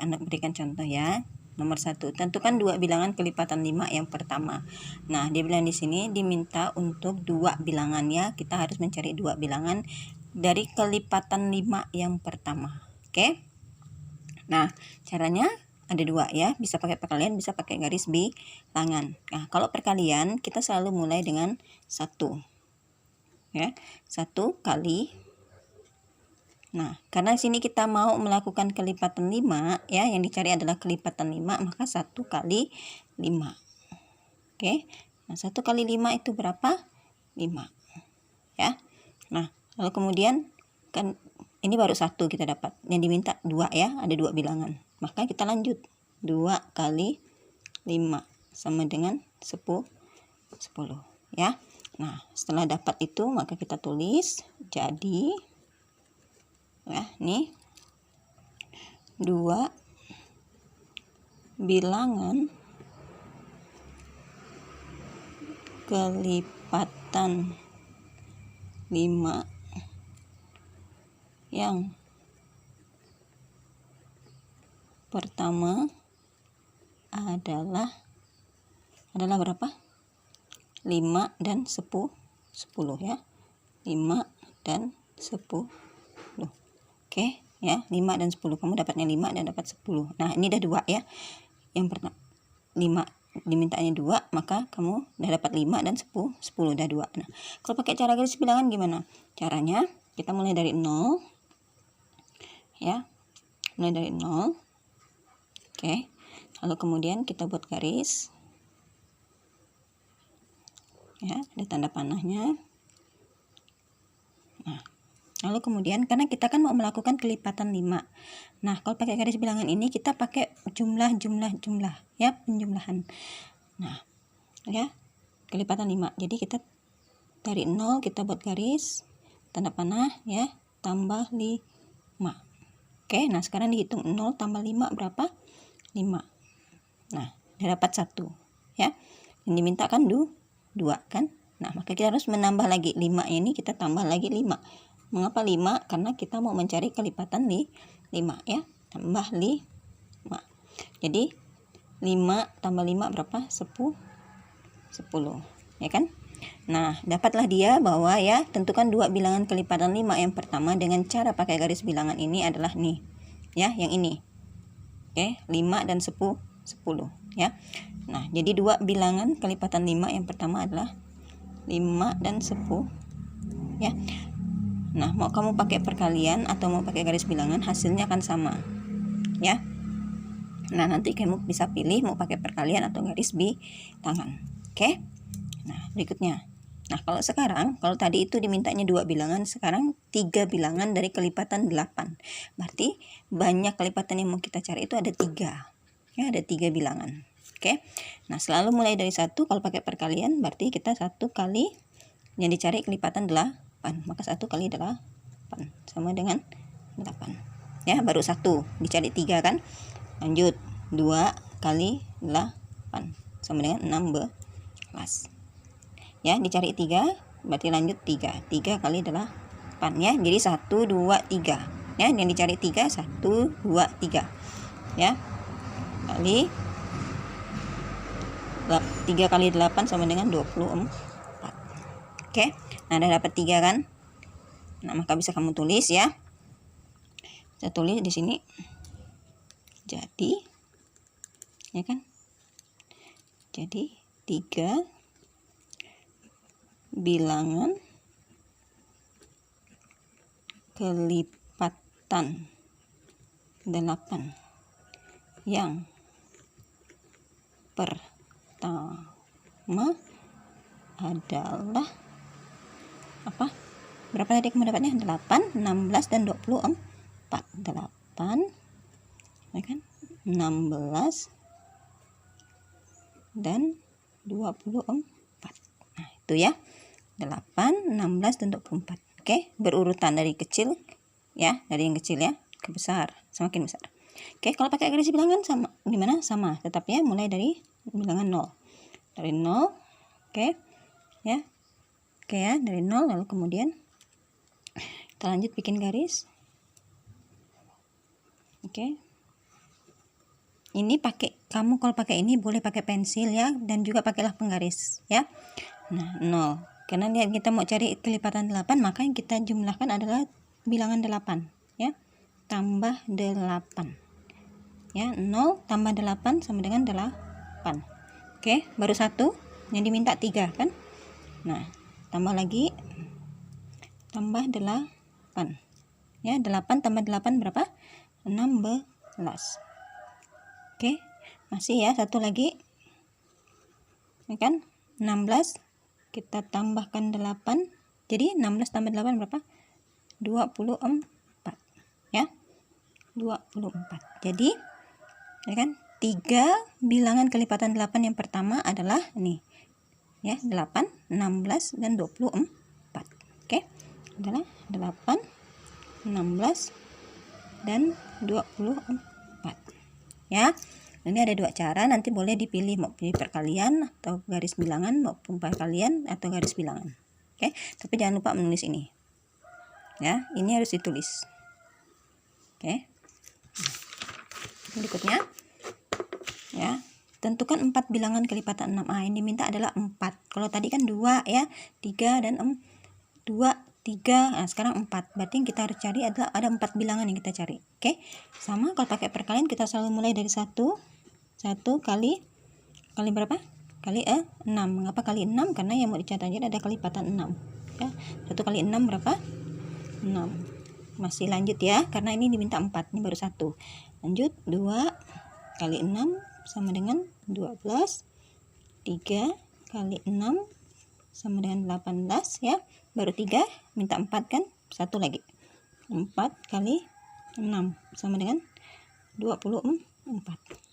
Anak berikan contoh ya. Nomor 1, tentukan dua bilangan kelipatan 5 yang pertama. Nah, dia bilang di sini diminta untuk dua bilangan ya. Kita harus mencari dua bilangan dari kelipatan 5 yang pertama. Oke. Nah, caranya ada dua ya. Bisa pakai perkalian, bisa pakai garis bilangan. Nah, kalau perkalian kita selalu mulai dengan 1. Ya. 1 kali. Nah, karena sini kita mau melakukan kelipatan 5 ya, yang dicari adalah kelipatan 5, maka 1 kali 5. Oke. Nah, 1 kali 5 itu berapa? 5. Ya. Nah, lalu kemudian kan ini baru 1 kita dapat. Yang diminta 2 ya, ada 2 bilangan. Maka kita lanjut. 2 kali 5 sama dengan 10 ya. Nah, setelah dapat itu maka kita tulis jadi ya, nih 2 bilangan kelipatan 5 yang pertama adalah berapa? 5 dan 10 ya. 5 dan 10. Oke, ya, 5 dan 10. Kamu dapatnya 5 dan dapat 10. Nah, ini udah 2 ya. Yang pertama 5 dimintanya 2, maka kamu udah dapat 5 dan 10 udah 2. Nah, kalau pakai cara garis bilangan gimana? Caranya kita mulai dari 0. Ya. Mulai dari 0. Oke. Lalu kemudian kita buat garis. Ya, ada tanda panahnya. Nah, lalu kemudian karena kita kan mau melakukan kelipatan 5. Nah, kalau pakai garis bilangan ini kita pakai jumlah ya, penjumlahan. Nah, ya, kelipatan 5. Jadi kita dari 0 kita buat garis tanda panah ya, tambah 5. Oke, nah sekarang dihitung 0 tambah 5 berapa? 5. Nah, udah dapat 1 ya. Yang diminta kan 2 kan? Nah, maka kita harus menambah lagi 5 ini, kita tambah lagi 5. Mengapa 5? Karena kita mau mencari kelipatan 5 ya. Tambah 5. Jadi 5 tambah 5 berapa? 10 ya kan? Nah, dapatlah dia bahwa ya, tentukan dua bilangan kelipatan 5 yang pertama dengan cara pakai garis bilangan ini adalah nih. Ya, yang ini. Oke, 5 dan 10 ya. Nah, jadi dua bilangan kelipatan 5 yang pertama adalah 5 dan 10 ya. Nah, mau kamu pakai perkalian atau mau pakai garis bilangan, hasilnya akan sama ya. Nah, nanti kamu bisa pilih mau pakai perkalian atau garis bilangan. Oke. Nah, berikutnya. Nah, kalau tadi itu dimintanya 2 bilangan, sekarang 3 bilangan dari kelipatan 8. Berarti banyak kelipatan yang mau kita cari itu ada 3. Ya, ada 3 bilangan. Oke. Nah, selalu mulai dari 1. Kalau pakai perkalian berarti kita 1 kali yang dicari kelipatan 8. Maka 1 kali 8 sama dengan 8. Ya, baru 1 dicari 3 kan? Lanjut 2 kali 8 sama dengan 16. Ya, dicari 3 berarti lanjut 3 kali 8 ya. Jadi 1 2 3 ya, yang dicari 3 1 2 3 ya. Kali 3 kali 8 sama dengan 24. Oke. Nah, udah dapat 3 kan? Nah, maka bisa kamu tulis ya. Saya tulis di sini. Jadi ya kan? Jadi 3 bilangan kelipatan 8 yang pertama adalah apa? Berapa tadi kamu dapatnya? 8, 16 dan 24. 8 ya kan? 16 dan 24. Nah, itu ya. 8, 16 dan 24. Oke, berurutan dari kecil ya, dari yang kecil ya ke besar, semakin besar. Oke, kalau pakai garis bilangan sama gimana? Sama, tetap ya, mulai dari bilangan 0. Dari 0. Oke. Ya. Oke ya, dari 0 lalu kemudian kita lanjut bikin garis. Oke. ini kamu kalau pakai ini boleh pakai pensil ya, dan juga pakailah penggaris ya. Nah 0, karena kita mau cari kelipatan 8, maka yang kita jumlahkan adalah bilangan 8 ya, tambah 8 ya. 0 tambah 8 sama dengan 8. Oke, baru 1 yang diminta 3 kan. Nah tambah lagi, tambah 8 ya. 8 tambah 8 berapa? 16. Oke, masih ya, satu lagi ya kan, 16 kita tambahkan 8, jadi 16 tambah 8 berapa? 24 ya, 24. Jadi ya kan, 3 bilangan kelipatan 8 yang pertama adalah ini ya, 8, 16 dan 24. Oke, adalah 8, 16 dan 24 ya. Ini ada dua cara, nanti boleh dipilih mau pilih perkalian atau garis bilangan, maupun perkalian atau garis bilangan. Oke, tapi jangan lupa menulis ini ya, ini harus ditulis. Oke, berikutnya ya, tentukan 4 bilangan kelipatan 6. Yang diminta adalah 4. Kalau tadi kan 2 ya, 3 dan 2, 3. Nah, sekarang 4. Berarti yang kita harus cari adalah ada 4 bilangan yang kita cari. Oke. Sama kalau pakai perkalian kita selalu mulai dari 1 kali berapa? Kali 6. Mengapa kali 6? Karena yang mau dicatat aja ada kelipatan 6. Ya. 1 kali 6 berapa? 6. Masih lanjut ya, karena ini diminta 4. Ini baru 1. Lanjut, 2 kali 6 sama dengan 12. 3 kali 6 sama dengan 18 ya. Baru 3, minta 4 kan? 1 lagi. 4 kali 6 sama dengan 24.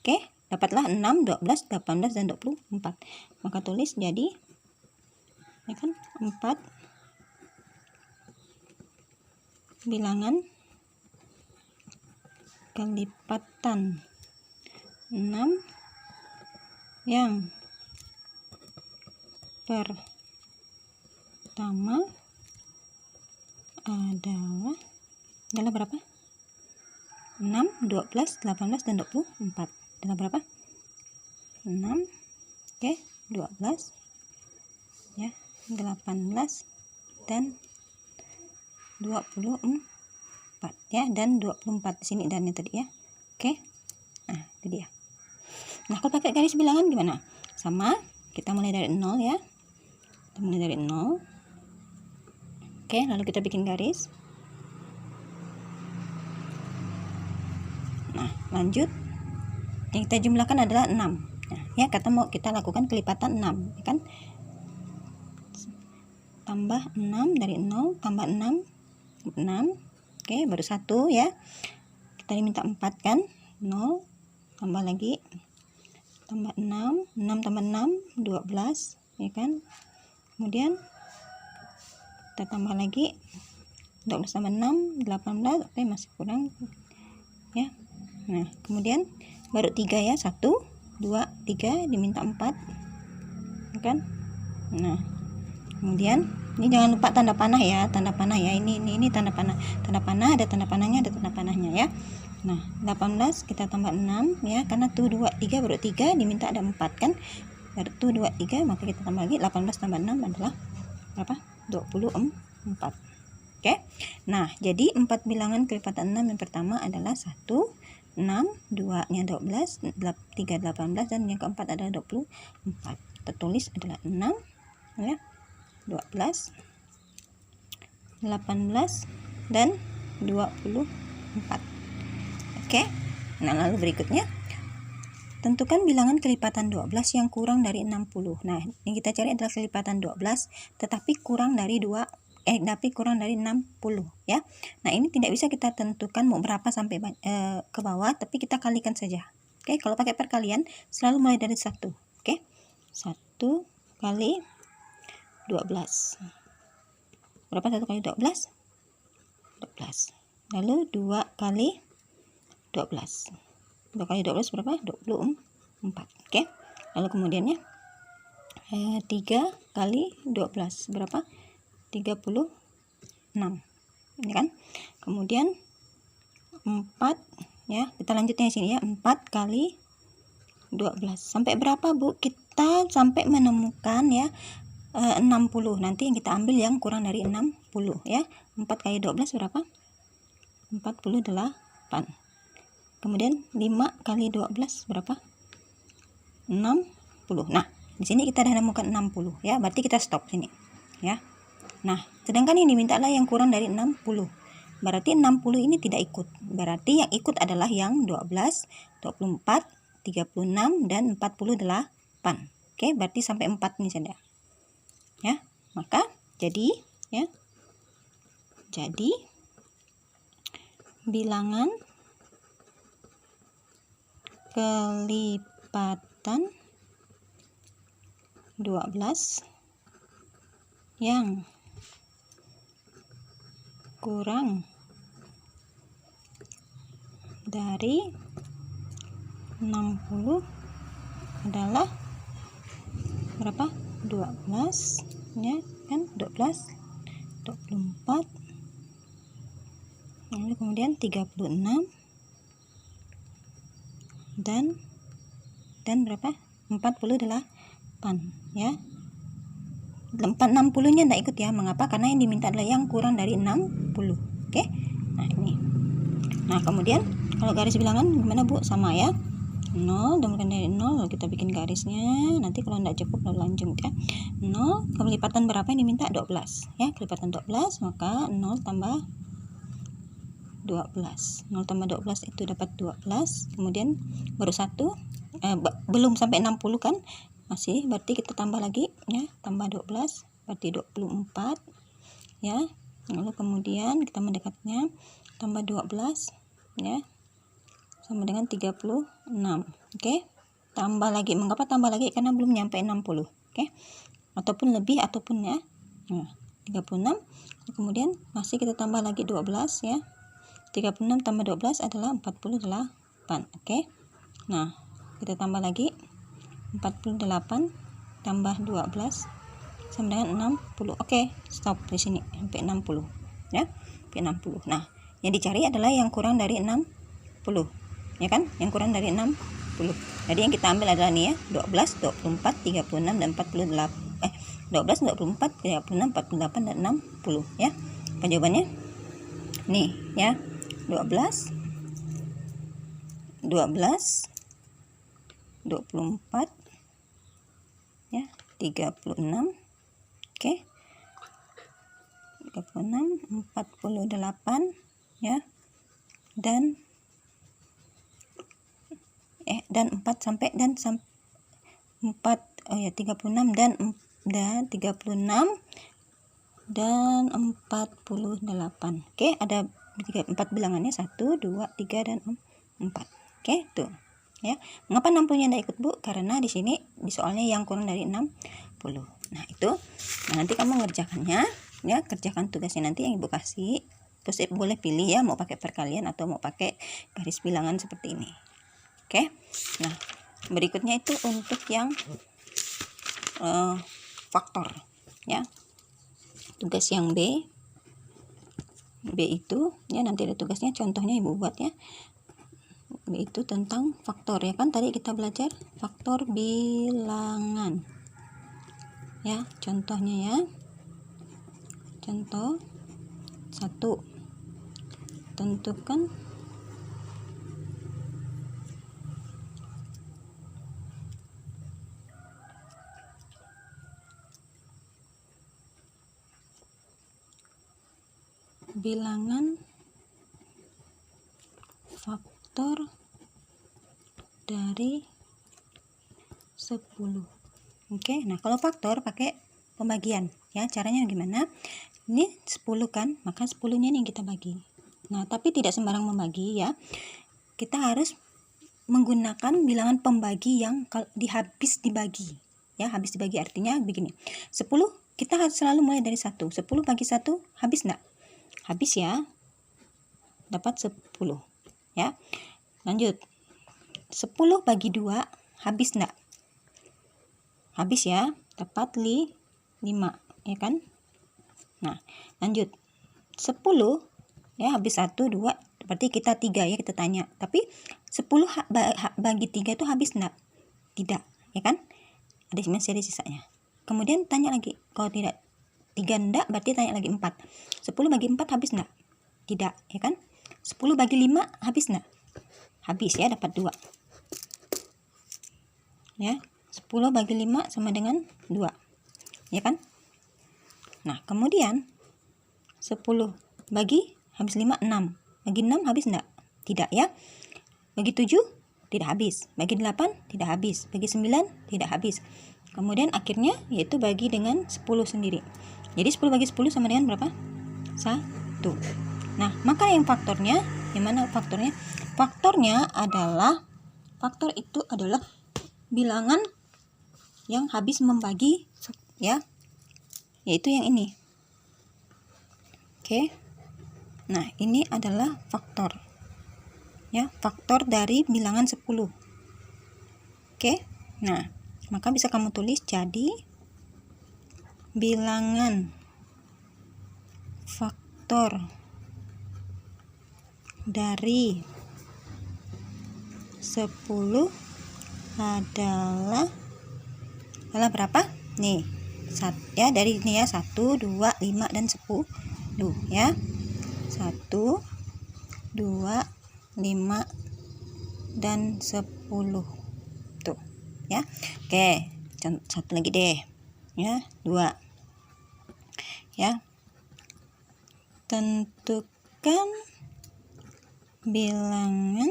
Oke, dapatlah 6, 12, 18 dan 24. Maka tulis jadi ya kan, 4 bilangan kelipatan 6 yang pertama adalah berapa? 6, 12, 18 dan 24. Adalah berapa? 6, oke, 12 ya, 18 dan 24 ya, dan 24 di sini dan tadi ya. Oke. Nah, itu dia. Nah, kalau pakai garis bilangan gimana? Sama, kita mulai dari 0 ya. Kita mulai dari 0. Oke, lalu kita bikin garis. Nah, lanjut. Yang kita jumlahkan adalah 6. Nah, ya, kita lakukan kelipatan 6, ya kan? Tambah 6 dari 0 tambah 6. 6. Oke, baru 1 ya. Kita diminta 4 kan? 0 tambah lagi, tambah 6, 6 tambah 6 12 ya kan. Kemudian kita tambah lagi 12 tambah 6 18. Oke, masih kurang ya. Nah, kemudian baru 3 ya, 1 2 3 diminta 4 ya kan. Nah, kemudian ini jangan lupa tanda panah ya, tanda panah ya. Ini tanda panah. Tanda panah, ada tanda panahnya, ada tanda panahnya ya. Nah, 18 kita tambah 6 ya, karena tuh 2 3 baru 3 diminta ada 4 kan. Baru tuh 2 3, maka kita tambah lagi 18 tambah 6 adalah berapa? 24. Oke. Nah, jadi 4 bilangan kelipatan 6 yang pertama adalah 1 6, 2-nya 12, 3 18 dan yang keempat adalah 24. Kita tulis adalah 6 ya. 12, 18 dan 24. Oke. Nah, lalu berikutnya tentukan bilangan kelipatan 12 yang kurang dari 60. Nah, yang kita cari adalah kelipatan 12 tetapi kurang dari 60 ya. Nah, ini tidak bisa kita tentukan mau berapa sampai ke bawah, tapi kita kalikan saja. Oke, kalau pakai perkalian selalu mulai dari 1. Oke. 1 kali 12. Berapa 1 kali 12? 12. Lalu 2 kali 12. 2 kali 12 berapa? 24. Oke. Lalu kemudiannya 3 kali 12 berapa? 36. Ini kan. Kemudian 4 ya, kita lanjutnya di sini ya. 4 kali 12. Sampai berapa, Bu? Kita sampai menemukan ya 60. Nanti yang kita ambil yang kurang dari 60 ya. 4 kali 12 berapa? 48. Kemudian 5 kali 12 berapa? 60. Nah, di sini kita sudah menemukan 60 ya. Berarti kita stop sini ya. Nah, sedangkan ini mintalah yang kurang dari 60. Berarti 60 ini tidak ikut. Berarti yang ikut adalah yang 12, 24, 36 dan 48. Oke, berarti sampai 4 ini saja. Ya, maka jadi ya. Jadi bilangan kelipatan 12 yang kurang dari 60 adalah berapa? 12 ya kan, 12, 24, lalu kemudian 36 dan berapa? 48 ya. 60 nya tidak ikut ya. Mengapa? Karena yang diminta adalah yang kurang dari 60. Oke. Nah, ini. Nah, kemudian kalau garis bilangan gimana, Bu? Sama ya. 0 dan bukan dari 0, lalu kita bikin garisnya. Nanti kalau tidak cukup lalu lanjut ya. 0 kelipatan berapa yang diminta? 12 ya. Kelipatan 12, maka 0 tambah 12. 0 tambah 12 itu dapat 12. Kemudian baru 1 belum sampai 60 kan? Masih, berarti kita tambah lagi ya, tambah 12 berarti 24 ya. Lalu kemudian kita mendekatnya tambah 12 ya, sama dengan 36. Oke, tambah lagi. Mengapa tambah lagi? Karena belum nyampe 60. Oke, ataupun lebih ataupun ya. Nah, 36. Kemudian masih kita tambah lagi 12 ya. 36 tambah 12 adalah 48. Oke, nah kita tambah lagi 48 tambah 12 sama dengan 60. Oke, stop di sini sampai 60 ya, sampai 60. Nah, yang dicari adalah yang kurang dari 60 ya kan, yang kurang dari 60. Jadi yang kita ambil adalah nih ya, 12, 24, 36 dan 48. 12, 24, 36, 48 dan 60 ya. Apa jawabannya? Nih ya, 12, 24 ya, 36. Oke, 36, 48 ya, dan 4 sampai 4 36 dan 36 dan 48. Oke, ada 4 bilangannya, 1, 2, 3 dan 4. Oke, tuh ya. Mengapa 60-nya tidak ikut, Bu? Karena di sini di soalnya yang kurang dari 60. Nah, itu. Nah, nanti kamu ngerjakannya ya, kerjakan tugasnya nanti yang Ibu kasih. Terus boleh pilih ya, mau pakai perkalian atau mau pakai garis bilangan seperti ini. Oke. Nah, berikutnya itu untuk yang faktor ya. Tugas yang B itu ya, nanti ada tugasnya, contohnya Ibu buat ya. B itu tentang faktor ya kan, tadi kita belajar faktor bilangan ya. Contohnya ya, contoh 1, tentukan bilangan faktor dari 10. Oke, nah kalau faktor pakai pembagian ya. Caranya gimana? Ini 10 kan, maka 10-nya nih kita bagi. Nah, tapi tidak sembarang membagi ya. Kita harus menggunakan bilangan pembagi yang habis dibagi ya. Habis dibagi artinya begini, 10 kita harus selalu mulai dari 1. 10 bagi 1 habis enggak? Habis ya, dapat 10 ya. Lanjut, 10 bagi 2 habis enggak? Habis ya, dapat 5 ya kan. Nah, lanjut, 10 ya, habis 1, 2, berarti kita 3 ya, kita tanya. Tapi 10 bagi 3 itu habis enggak? Tidak, ya kan? Masih ada sisanya. Kemudian tanya lagi, kalau tidak 3 enggak, berarti tanya lagi 4. 10 bagi 4 habis enggak? Tidak, ya kan? 10 bagi 5 habis enggak? Habis ya, dapat 2. Ya, 10 bagi 5 sama dengan 2. Ya kan? Nah, kemudian 10 bagi habis 5, 6. Bagi 6 habis enggak? Tidak ya. Bagi 7 tidak habis. Bagi 8 tidak habis. Bagi 9 tidak habis. Kemudian akhirnya yaitu bagi dengan 10 sendiri. Jadi 10 bagi 10 sama dengan berapa? 1. Nah, maka yang faktornya, yang mana faktornya? Faktor itu adalah bilangan yang habis membagi, ya, yaitu yang ini. Oke. Nah, ini adalah faktor. Ya, faktor dari bilangan 10. Oke. Nah, maka bisa kamu tulis jadi bilangan faktor dari 10 adalah berapa? Nih, ya, dari ini ya, 1, 2, 5 dan 10 ya. 1, 2, 5 dan 10 tuh ya. Oke, satu lagi deh ya, 2 ya. Tentukan bilangan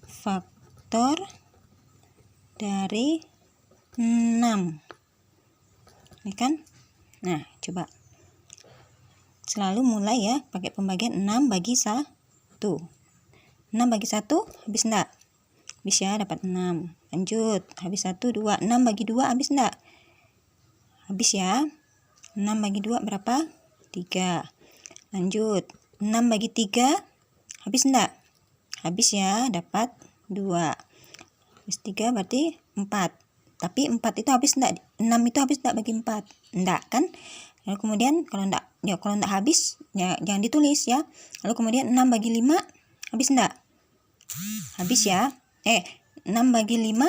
faktor dari 6. Ini kan? Nah, coba selalu mulai ya pakai pembagian 6 bagi 1. 6 bagi 1 habis enggak? Habis ya, dapat 6. Lanjut, habis 1, 2. 6 bagi 2 habis enggak? Habis ya. 6 bagi 2 berapa? 3. Lanjut, 6 bagi 3 habis enggak? Habis ya, dapat 2. Habis 3 berarti 4. Tapi 4 itu habis enggak? 6 itu habis enggak bagi 4? Enggak kan? Lalu kemudian kalau enggak habis ya jangan ditulis ya. Lalu kemudian 6 bagi 5 habis enggak? Habis ya. 6 bagi 5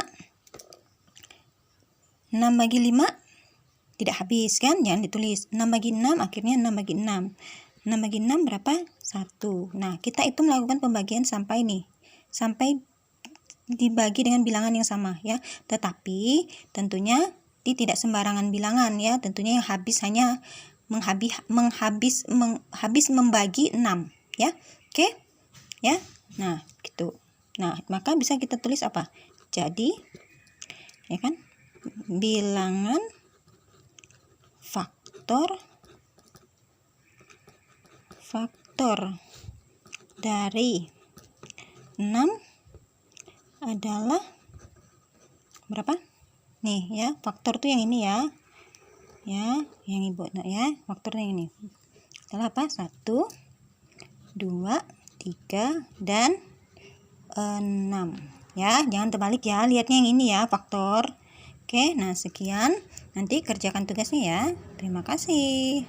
tidak habis kan? Jangan ditulis. 6 bagi 6 akhirnya 6 bagi 6. 6 bagi 6 berapa? 1. Nah, kita itu melakukan pembagian sampai nih. Sampai dibagi dengan bilangan yang sama ya. Tetapi tentunya tidak sembarangan bilangan ya. Tentunya yang habis hanya habis membagi 6 ya. Oke? Ya. Nah, gitu. Nah, maka bisa kita tulis apa? Jadi ya kan? Bilangan faktor dari 6 adalah berapa? Nih ya, faktor tuh yang ini ya. Ya, yang Ibu ya, faktornya ini. Adalah apa? 1, 2, 3 dan 6. Ya, jangan terbalik ya. Lihatnya yang ini ya, faktor. Oke, nah sekian. Nanti kerjakan tugasnya ya. Terima kasih.